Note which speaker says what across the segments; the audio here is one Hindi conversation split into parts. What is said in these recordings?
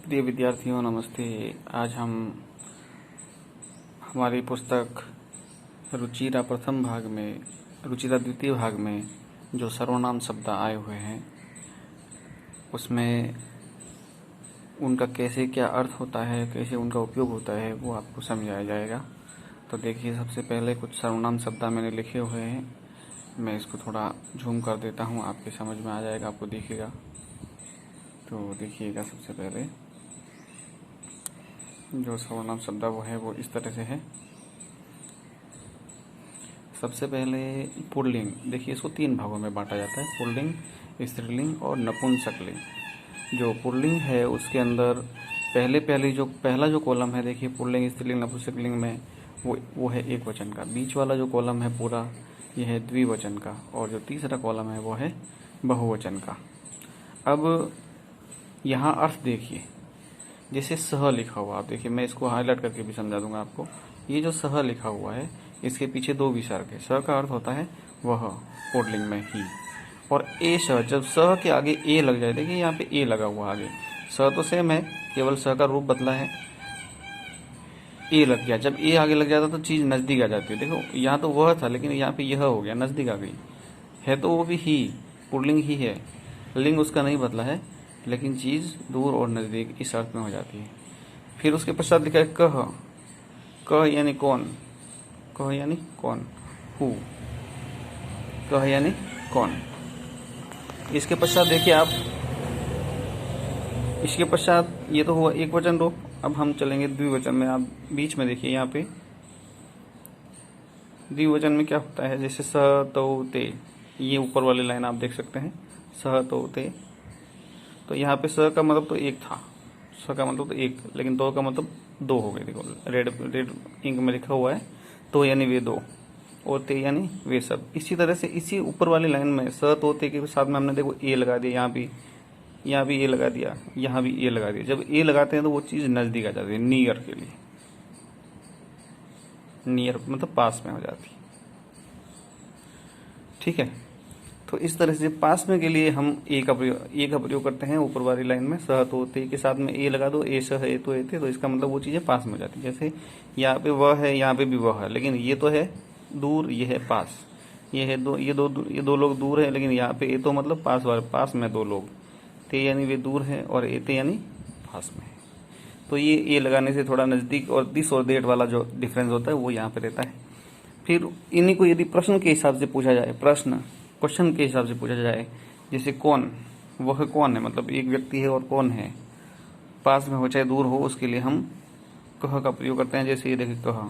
Speaker 1: प्रिय विद्यार्थियों नमस्ते। आज हम हमारी पुस्तक रुचिरा प्रथम भाग में रुचिरा द्वितीय भाग में जो सर्वनाम शब्द आए हुए हैं उसमें उनका कैसे क्या अर्थ होता है, कैसे उनका उपयोग होता है वो आपको समझाया जाएगा। तो देखिए, सबसे पहले कुछ सर्वनाम शब्द मैंने लिखे हुए हैं। मैं इसको थोड़ा झूम कर देता हूँ, आपके समझ में आ जाएगा, आपको दिखेगा। तो देखिएगा, सबसे पहले जो सर्वनाम शब्द वो इस तरह से है। सबसे पहले पुल्लिंग। देखिए, इसको 3 भागों में बांटा जाता है, पुल्लिंग, स्त्रीलिंग और नपुंसकलिंग। जो पुल्लिंग है उसके अंदर पहला जो कॉलम है, देखिए पुल्लिंग, स्त्रीलिंग, नपुंसकलिंग में वो है एक वचन का। बीच वाला जो कॉलम है पूरा ये है द्विवचन का, और जो तीसरा कॉलम है वो है बहुवचन का। अब यहाँ अर्थ देखिए, जैसे सह लिखा हुआ, आप देखिए, मैं इसको हाईलाइट करके भी समझा दूंगा आपको। ये जो सह लिखा हुआ है इसके पीछे 2 विसर्ग है। स का अर्थ होता है वह, पुल्लिंग में ही, और ए स, जब स के आगे ए लग जाए, देखिए यहाँ पे ए लगा हुआ आगे, स तो सेम है, केवल स का रूप बदला है, ए लग गया। जब ए आगे लग जाता तो चीज नजदीक आ जाती है। देखो, यहाँ तो वह था लेकिन यहाँ पे यह हो गया, नजदीक आ गई है, तो वो भी ही, पुल्लिंग ही है, लिंग उसका नहीं बदला है, लेकिन चीज दूर और नजदीक इस अर्थ में हो जाती है। फिर उसके पश्चात लिखा है कह। कह यानी कौन, कह यानी कौन, हु, कह यानी कौन। इसके पश्चात देखिए आप, इसके पश्चात ये तो हुआ एक वचन रूप। अब हम चलेंगे द्विवचन में। आप बीच में देखिए, यहाँ पे द्विवचन में क्या होता है, जैसे स तो ते, ये ऊपर वाली लाइन आप देख सकते हैं, स तो ते। तो यहाँ पे स का मतलब तो एक था, स का मतलब तो एक, लेकिन तो का मतलब 2 हो गए। देखो, रेड इंक में लिखा हुआ है, तो यानी वे 2, और ते यानी वे सब। इसी तरह से इसी ऊपर वाली लाइन में स तो ते के साथ में हमने देखो ए लगा दिया, यहाँ भी ए लगा दिया, यहाँ भी ए लगा दिया। जब ए लगाते हैं तो वो चीज नजदीक आ जाती है, नियर के लिए, नियर मतलब पास में हो जाती है। ठीक है, तो इस तरह से पास में के लिए हम ए का प्रयोग करते हैं। ऊपर वाली लाइन में सह तो ते के साथ में ए लगा दो, ए सह ए तो ए थे, तो इसका मतलब वो चीजें पास में हो जाती है। जैसे यहाँ पे वह है, यहाँ पे भी वह है, लेकिन ये तो है दूर, ये है पास। ये है ये दो लोग दूर है, लेकिन यहाँ पे ए तो मतलब पास में 2 लोग, ते यानी वे दूर है, और ए ते यानी पास में है। तो ये ए लगाने से थोड़ा नजदीक और दिस और देट वाला जो डिफरेंस होता है वो यहाँ पे रहता है। फिर इन्हीं को यदि प्रश्न के हिसाब से पूछा जाए, क्वेश्चन के हिसाब से पूछा जाए, जैसे कौन, वह कौन है, मतलब एक व्यक्ति है और कौन है, पास में हो चाहे दूर हो, उसके लिए हम कह का प्रयोग करते हैं। जैसे ये देखिए कह,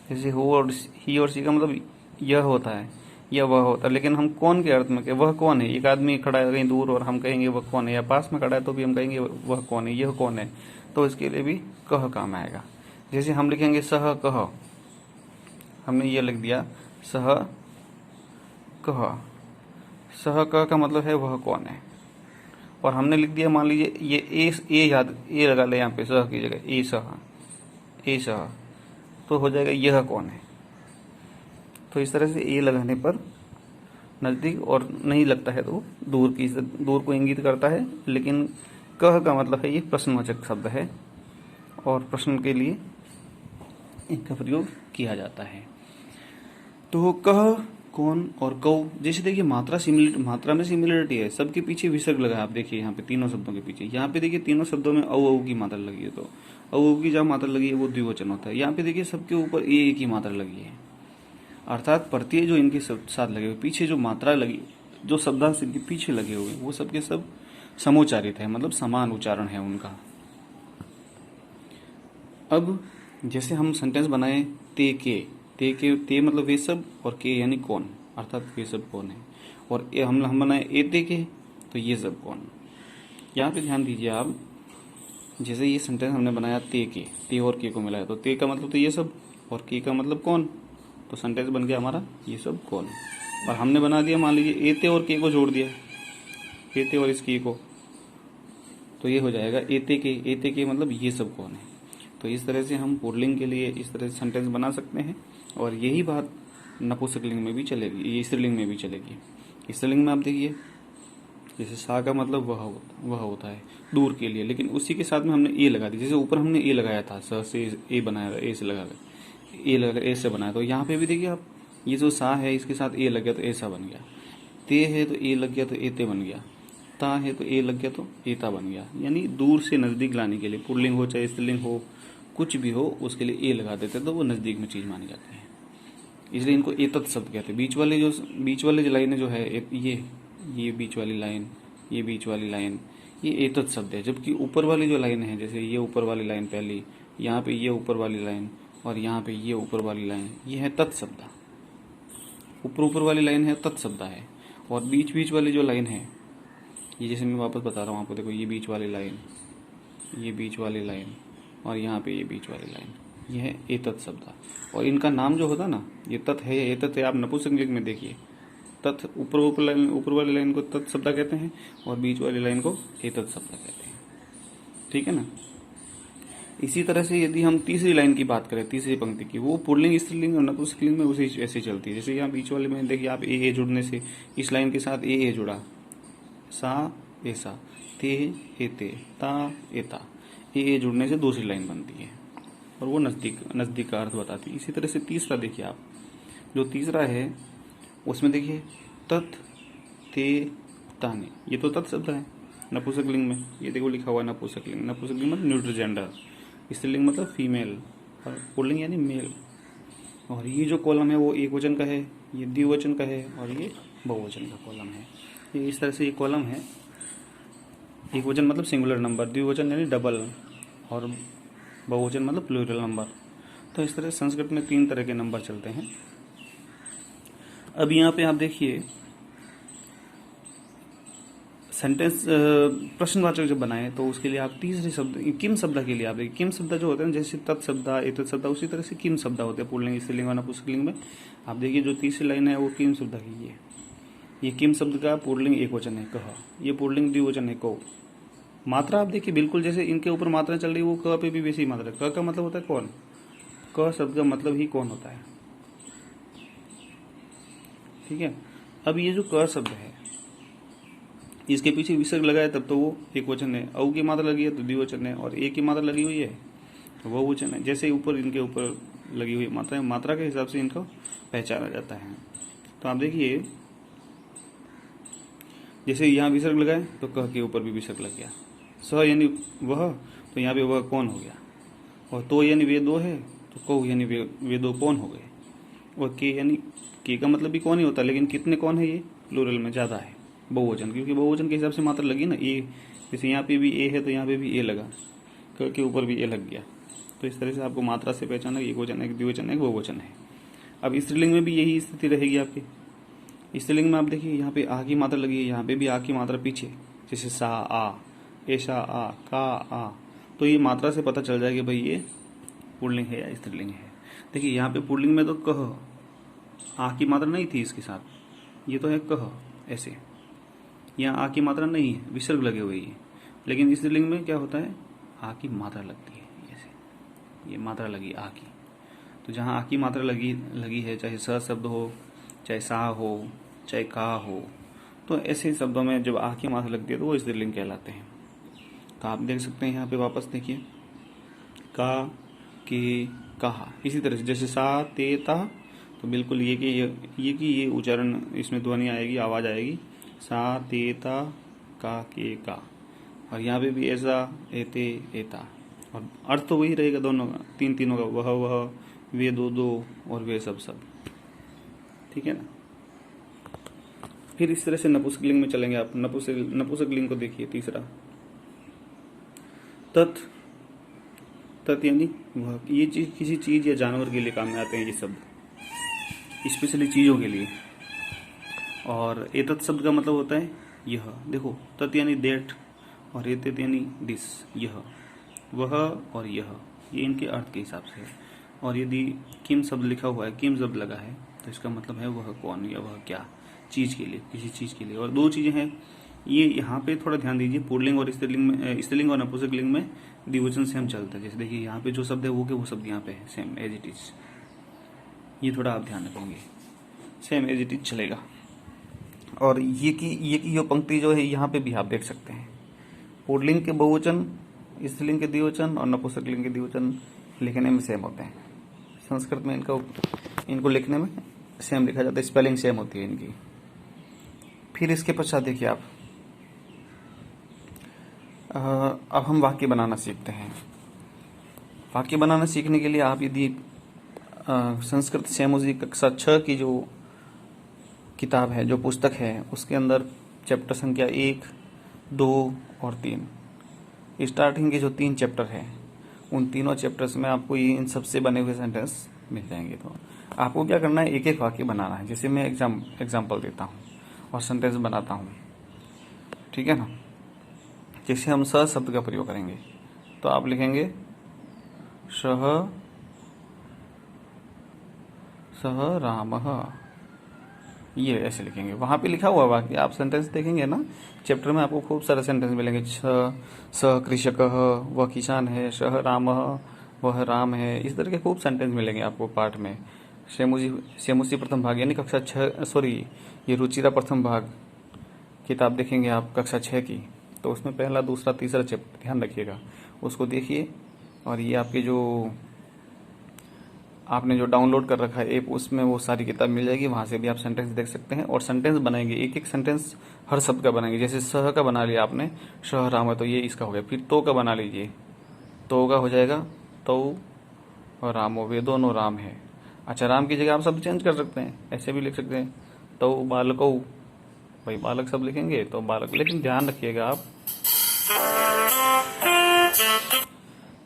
Speaker 1: जैसे हो और ही और सी का मतलब यह होता है, यह वह होता है, लेकिन हम कौन के अर्थ में के वह कौन है। एक आदमी खड़ा है कहीं दूर और हम कहेंगे वह कौन है, या पास में खड़ा है तो भी हम कहेंगे वह कौन है, यह कौन है, तो इसके लिए भी कह काम आएगा। जैसे हम लिखेंगे सह कह, हमने ये लिख दिया सह कह, सह कह का मतलब है वह कौन है, और हमने लिख दिया, मान लीजिए ये ए लगा ले यहाँ पे सह की जगह, ए सह, तो हो जाएगा यह कौन है। तो इस तरह से ए लगाने पर नजदीक, और नहीं लगता है तो दूर को इंगित करता है। लेकिन कह का मतलब है ये प्रश्नवाचक शब्द है, और प्रश्न के लिए इनका प्रयोग किया जाता है। तो कह, कौन और कौ, जैसे देखिए मात्रा में सिमिलरिटी है, सबके पीछे विसर्ग लगा है। आप देखिए यहाँ पे तीनों शब्दों के पीछे, यहाँ पे देखिए तीनों शब्दों में औ की मात्रा लगी है, तो औ की जब मात्रा लगी है वो द्विवचन होता है। यहाँ पे देखिए सबके ऊपर ए की मात्रा लगी है, अर्थात प्रत्यय जो इनके साथ लगे हुए, पीछे जो मात्रा लगी, जो शब्दांश इनके पीछे लगे हुए, वो सबके सब समोच्चारित है, मतलब समान उच्चारण है उनका। अब जैसे हम सेंटेंस बनाए ते मतलब वे सब, और के यानी कौन, अर्थात वे सब कौन है, और हम बनाए एते के, तो ये सब कौन। यहाँ पे ध्यान दीजिए आप, जैसे ये सेंटेंस हमने बनाया ते और के को मिलाया, तो ते का मतलब तो ये सब, और के का मतलब कौन, तो सेंटेंस बन गया हमारा ये सब कौन। और हमने बना दिया, मान लीजिए एते और के को जोड़ दिया, एते और इस के को, तो ये हो जाएगा एते के मतलब ये सब कौन है। तो इस तरह से हम पुल्लिंग के लिए इस तरह से सेंटेंस बना सकते हैं, और यही बात नपुंसकलिंग में भी चलेगी, ये स्त्रीलिंग में भी चलेगी। स्त्रीलिंग में आप देखिए जैसे सा का मतलब वह होता है दूर के लिए, लेकिन उसी के साथ में हमने ए लगा दी। जैसे ऊपर हमने ए लगाया था, स से ए बनाया था, ए से लगा ए लगा ए से बनाया, तो यहाँ पे भी देखिए आप, ये जो सा है इसके साथ ए लग गया तो ऐसा बन गया, ते है तो ए लग गया तो एते बन गया, ता है तो ए लग गया तो एता बन गया। यानी दूर से नजदीक लाने के लिए, पुल्लिंग हो चाहे स्त्रीलिंग हो, कुछ भी हो, उसके लिए ए लगा देते हैं तो वो नजदीक में चीज मानी जाती है, इसलिए इनको एतत् शब्द कहते हैं। बीच वाले जो लाइनें जो है, ये बीच वाली लाइन, ये बीच वाली लाइन, ये एतत् शब्द है। जबकि ऊपर वाली जो लाइन है, जैसे ये ऊपर वाली लाइन पहली, यहाँ पे ये ऊपर वाली लाइन और यहाँ पे ये ऊपर वाली लाइन, ये है तत्शब्द। ऊपर वाली लाइन है तत्शब्द है, और बीच बीच वाली जो लाइन है, ये जैसे मैं वापस बता रहा हूँ आपको, देखो ये बीच वाली लाइन, ये बीच वाली लाइन और यहाँ पे ये बीच वाली लाइन, ये है एतत् शब्द। और इनका नाम जो होता है ना, ये तत् है, एतत् है, आप नपुंसकलिंग में देखिए, तत् ऊपर वाली लाइन को तत् शब्द कहते हैं और बीच वाली लाइन को एतत् शब्द कहते हैं। ठीक है ना। इसी तरह से यदि हम तीसरी लाइन की बात करें, तीसरी पंक्ति की, वो पुल्लिंग स्त्रीलिंग और नपुंसकलिंग में उसी ऐसे चलती है। जैसे यहाँ बीच वाले में देखिए आप, ए जुड़ने से इस लाइन के साथ ए जुड़ा, सा ऐसा, ते एते, ता एता, ए जुड़ने से दूसरी लाइन बनती है और वो नजदीक का अर्थ बताती है। इसी तरह से तीसरा देखिए आप, जो तीसरा है उसमें देखिए तत्, ते, ताने, ये तो तत् शब्द है नपुंसकलिंग में, ये देखो लिखा हुआ है नपुंसकलिंग। नपुंसकलिंग मतलब न्यूट्रल जेंडर, स्त्रीलिंग मतलब फीमेल और पुल्लिंग यानी मेल। और ये जो कॉलम है वो एक वचन का है, ये द्विवचन का है और ये बहुवचन का कॉलम है। ये इस तरह से ये कॉलम है। एक वचन मतलब सिंगुलर नंबर, द्विवचन यानी डबल, और बहुवचन मतलब प्लूरल नंबर। तो इस तरह संस्कृत में 3 तरह के नंबर चलते हैं। अब यहाँ पे आप देखिए, सेंटेंस प्रश्नवाचक जब बनाए तो उसके लिए आप तीसरे शब्द किम शब्द के लिए आप देखिए, किम शब्द जो होते हैं जैसे तत्शब्द, एतत् शब्द, उसी तरह से किम शब्द होते हैं पुल्लिंग स्त्रीलिंग और नपुंसकलिंग में। आप देखिए जो तीसरी लाइन है वो किम शब्द की है। ये किम शब्द का पुल्लिंग एक वचन है कह, ये पुल्लिंग द्विवचन है को। मात्रा आप देखिए बिल्कुल जैसे इनके ऊपर मात्रा चल रही है, वो क पे भी वैसी मात्रा। क का मतलब होता है कौन, क शब्द का मतलब ही कौन होता है। ठीक है। अब ये जो क शब्द है, इसके पीछे विसर्ग लगा है तब तो वो एक वचन है, औ की मात्रा लगी है तो द्विवचन है, और ए की मात्रा लगी हुई है तो वो वचन है। जैसे ऊपर इनके ऊपर लगी हुई मात्रा के हिसाब से इनको पहचाना जाता है। तो आप देखिए जैसे यहाँ विसर्ग लगाए तो कह के ऊपर भी विसर्ग लग गया, स यानी वह, तो यहाँ पे वह कौन हो गया, और तो यानी वे दो है तो कौ यानी वे दो कौन हो गए, और के यानी के का मतलब भी कौन ही होता है, लेकिन कितने कौन है, ये प्लूरल में ज्यादा है, बहुवचन, क्योंकि बहुवचन के हिसाब से मात्रा लगी ना ए। जैसे यहाँ पे भी ए है तो यहाँ पे भी ए लगा, क के ऊपर भी ए लग गया। तो इस तरह से आपको मात्रा से पहचाना एक वचन है, एक द्विवचन है, एक बहुवचन है। अब स्त्रीलिंग में भी यही स्थिति रहेगी आपकी। स्त्रीलिंग में आप देखिए यहाँ पे आ की मात्रा लगी है, यहाँ पे भी आ की मात्रा पीछे, जैसे सा आ, ऐसा आ, का आ, तो ये मात्रा से पता चल जाएगा भाई ये पुल्लिंग है या स्त्रीलिंग है। देखिए यहाँ पे पुल्लिंग में तो कह, आ की मात्रा नहीं थी इसके साथ, ये तो है कह ऐसे, यहाँ आ की मात्रा नहीं है, विसर्ग लगे हुए है। लेकिन स्त्रीलिंग में क्या होता है, आ की मात्रा लगती है, ऐसे ये मात्रा लगी आ की। तो जहाँ आ की मात्रा लगी है, चाहे स शब्द हो, चाहे सा हो, चाहे का हो, तो ऐसे शब्दों में जब आ की मात्रा लगती है तो वो स्त्रीलिंग कहलाते हैं। तो आप देख सकते हैं यहाँ पे वापस देखिए, का, के, कहा। इसी तरह से जैसे सा, ते, ता, तो बिल्कुल ये कि ये उच्चारण, इसमें ध्वनि आएगी, आवाज आएगी, सा, ते, ता, का, के, का। और यहाँ पे भी ऐसा, एते, एता, और अर्थ तो वही रहेगा दोनों का, तीनों का, वह, वे दो और वे सब। ठीक है ना। फिर इस तरह से नपुंसकलिंग में चलेंगे आप। नपुंसकलिंग को देखिए तीसरा, तत् यानी वह, ये चीज किसी चीज या जानवर के लिए काम में आते हैं ये शब्द, स्पेशली चीजों के लिए। और एतत् शब्द का मतलब होता है यह। देखो तत् यानी दैट और एतत् यानी दिस, यह, वह और यह, ये इनके अर्थ के हिसाब से है। और यदि किम शब्द लिखा हुआ है, किम शब्द लगा है, तो इसका मतलब है वह कौन या वह क्या, चीज के लिए, किसी चीज के लिए। और 2 चीजें हैं, ये यहाँ पे थोड़ा ध्यान दीजिए, पुल्लिंग और स्त्रीलिंग में, स्त्रीलिंग और नपुंसकलिंग में द्विवचन सेम चलता है। जैसे देखिए यहाँ पे जो शब्द है वो के वो शब्द यहाँ पे है सेम एज इट इज, ये थोड़ा आप ध्यान रखेंगे, सेम एज इट इज चलेगा। और ये की जो पंक्ति जो है यहाँ पे भी आप देख सकते हैं, पुल्लिंग के बहुवचन, स्त्रीलिंग के द्विवचन और नपुंसकलिंग के द्विवचन लिखने में सेम होते हैं। संस्कृत में इनको लिखने में सेम लिखा जाता है, स्पेलिंग सेम होती है इनकी। फिर इसके पश्चात देखिए आप, अब हम वाक्य बनाना सीखते हैं। वाक्य बनाना सीखने के लिए आप यदि संस्कृत सेमोजी कक्षा 6 की जो किताब है, जो पुस्तक है, उसके अंदर चैप्टर संख्या 1, 2 और 3, स्टार्टिंग के जो 3 चैप्टर हैं, उन तीनों चैप्टर्स में आपको ये इन सबसे बने हुए सेंटेंस मिल जाएंगे। तो आपको क्या करना है, एक एक वाक्य बनाना है। जैसे मैं एग्जाम्पल देता हूँ और सेंटेंस बनाता हूँ, ठीक है ना। जैसे हम स शब्द का प्रयोग करेंगे तो आप लिखेंगे सह रामः, ये ऐसे लिखेंगे। वहां पे लिखा हुआ वाक्य आप सेंटेंस देखेंगे ना, चैप्टर में आपको खूब सारे सेंटेंस मिलेंगे। स कृषकः, वह किसान है, सह रामः, वह राम है। इस तरह के खूब सेंटेंस मिलेंगे आपको पाठ में। सेमुसी प्रथम भाग यानी कक्षा 6, सॉरी ये रुचिरा प्रथम भाग किताब देखेंगे आप कक्षा 6 की, तो उसमें पहला, दूसरा, तीसरा चैप्टर ध्यान रखिएगा, उसको देखिए। और ये आपके जो आपने जो डाउनलोड कर रखा है ऐप, उसमें वो सारी किताब मिल जाएगी, वहां से भी आप सेंटेंस देख सकते हैं। और सेंटेंस बनाएंगे, एक एक सेंटेंस हर शब्द का बनाएंगे। जैसे सह का बना लिया आपने, सह राम है तो ये इसका हो गया। फिर तो का बना लीजिए, तो का हो जाएगा तो और रामो, वे दोनों राम है। अच्छा, राम की जगह आप शब्द चेंज कर सकते हैं, ऐसे भी लिख सकते हैं तो बालको, भाई बालक सब लिखेंगे तो बालक, लेकिन ध्यान रखिएगा आप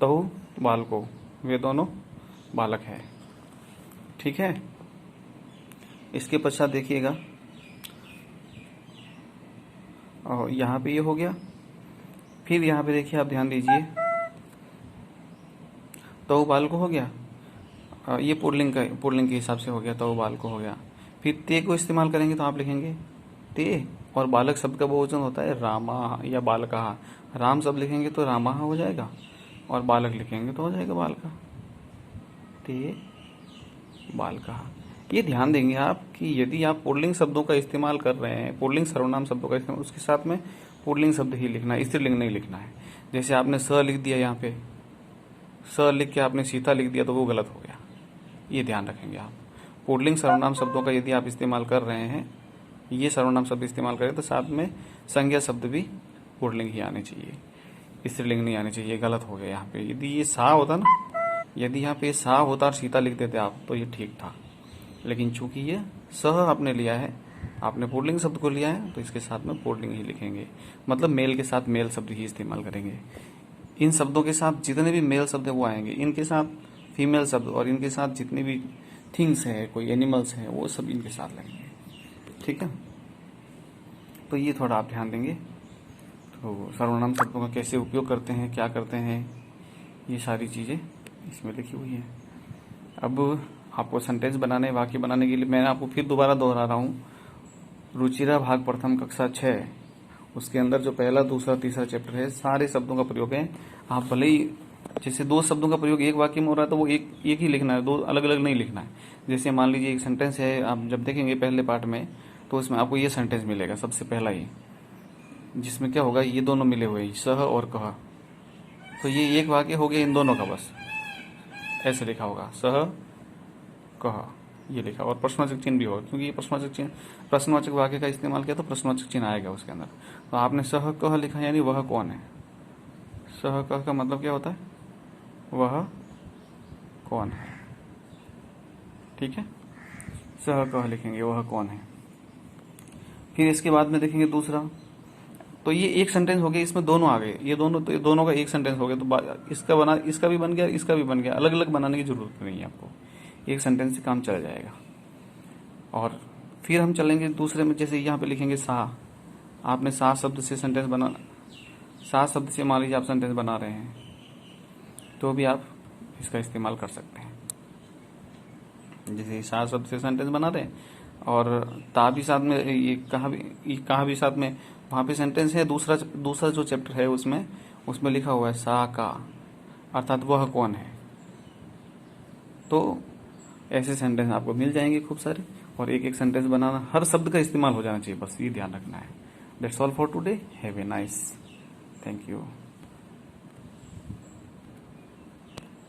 Speaker 1: तो बालको, वे दोनों बालक है, ठीक है। इसके पश्चात देखिएगा, और यहाँ पे ये हो गया। फिर यहाँ पे देखिए आप ध्यान दीजिए, तो बालको हो गया, ये पुल्लिंग के हिसाब से हो गया, तो बालको हो गया। फिर ते को इस्तेमाल करेंगे तो आप लिखेंगे ते, और बालक शब्द का बहुवचन होता है रामा या बालका। राम शब्द लिखेंगे तो रामा हो जाएगा, और बालक लिखेंगे तो हो जाएगा बालका, ते बालका। ये ध्यान देंगे आप कि यदि आप पुल्लिंग शब्दों का इस्तेमाल कर रहे हैं, पुल्लिंग सर्वनाम शब्दों का इस्तेमाल, उसके साथ में पुल्लिंग शब्द ही लिखना है, स्त्रीलिंग नहीं लिखना है। जैसे आपने स लिख दिया, यहाँ पे स लिख के आपने सीता लिख दिया तो वो गलत हो गया, ये ध्यान रखेंगे आप। पुल्लिंग सर्वनाम शब्दों का यदि आप इस्तेमाल कर रहे हैं, ये सर्वनाम शब्द इस्तेमाल करें तो साथ में संज्ञा शब्द भी पुल्लिंग ही आने चाहिए, स्त्रीलिंग नहीं आनी चाहिए, गलत हो गया यहाँ पे। यदि ये सा होता ना, यदि यहाँ पे सा होता और सीता लिख देते आप तो ये ठीक था, लेकिन चूंकि ये सह आपने लिया है, आपने पुल्लिंग शब्द को लिया है, तो इसके साथ में पुल्लिंग ही लिखेंगे, मतलब मेल के साथ मेल शब्द ही इस्तेमाल करेंगे। इन शब्दों के साथ जितने भी मेल शब्द है वो आएंगे, इनके साथ फीमेल शब्द, और इनके साथ जितने भी थिंग्स है, कोई एनिमल्स हैं, वो सब इनके साथ लगेंगे, ठीक है। तो ये थोड़ा आप ध्यान देंगे। तो सर्वनाम शब्दों का कैसे उपयोग करते हैं, क्या करते हैं, ये सारी चीज़ें इसमें लिखी हुई है। अब आपको सेंटेंस बनाने, वाक्य बनाने के लिए मैंने आपको फिर दोबारा दोहरा रहा हूँ, रुचिरा भाग प्रथम कक्षा 6, उसके अंदर जो पहला, दूसरा, तीसरा चैप्टर है, सारे शब्दों का प्रयोग है। आप भले ही जैसे 2 शब्दों का प्रयोग एक वाक्य में हो रहा है तो वो एक ही लिखना है, 2 अलग अलग नहीं लिखना है। जैसे मान लीजिए एक सेंटेंस है, आप जब देखेंगे पहले पार्ट में तो उसमें आपको ये सेंटेंस मिलेगा सबसे पहला ही, जिसमें क्या होगा, ये दोनों मिले हुए सह और कह, तो ये एक वाक्य हो गया इन दोनों का, बस ऐसे लिखा होगा सह कह, ये लिखा, और प्रश्नवाचक चिन्ह भी होगा, क्योंकि ये प्रश्नवाचक वाक्य का इस्तेमाल किया तो प्रश्नवाचक चिन्ह आएगा उसके अंदर। तो आपने सह कह लिखा, यानी वह कौन है। सह कह का मतलब क्या होता है, वह कौन है, ठीक है। सह कह लिखेंगे, वह कौन है। फिर इसके बाद में देखेंगे दूसरा, तो ये एक सेंटेंस हो गया, इसमें दोनों आ गए, ये दोनों का एक सेंटेंस हो गया, तो इसका भी बन गया, इसका भी बन गया, अलग अलग बनाने की जरूरत नहीं है आपको, एक सेंटेंस से काम चल जाएगा। और फिर हम चलेंगे दूसरे में, जैसे यहाँ पे लिखेंगे सा, आपने सा शब्द से सेंटेंस बना, सा शब्द से मान लीजिए आप सेंटेंस बना रहे हैं, तो भी आप इसका इस्तेमाल कर सकते हैं। जैसे सा शब्द से सेंटेंस बना रहे हैं, और ता भी साथ में, ये कहा भी साथ में, वहाँ पे सेंटेंस है। दूसरा जो चैप्टर है उसमें लिखा हुआ है सा का, अर्थात वह कौन है। तो ऐसे सेंटेंस आपको मिल जाएंगे खूब सारे, और एक एक सेंटेंस बनाना, हर शब्द का इस्तेमाल हो जाना चाहिए, बस ये ध्यान रखना है। That's all for today. Have a nice. Thank you.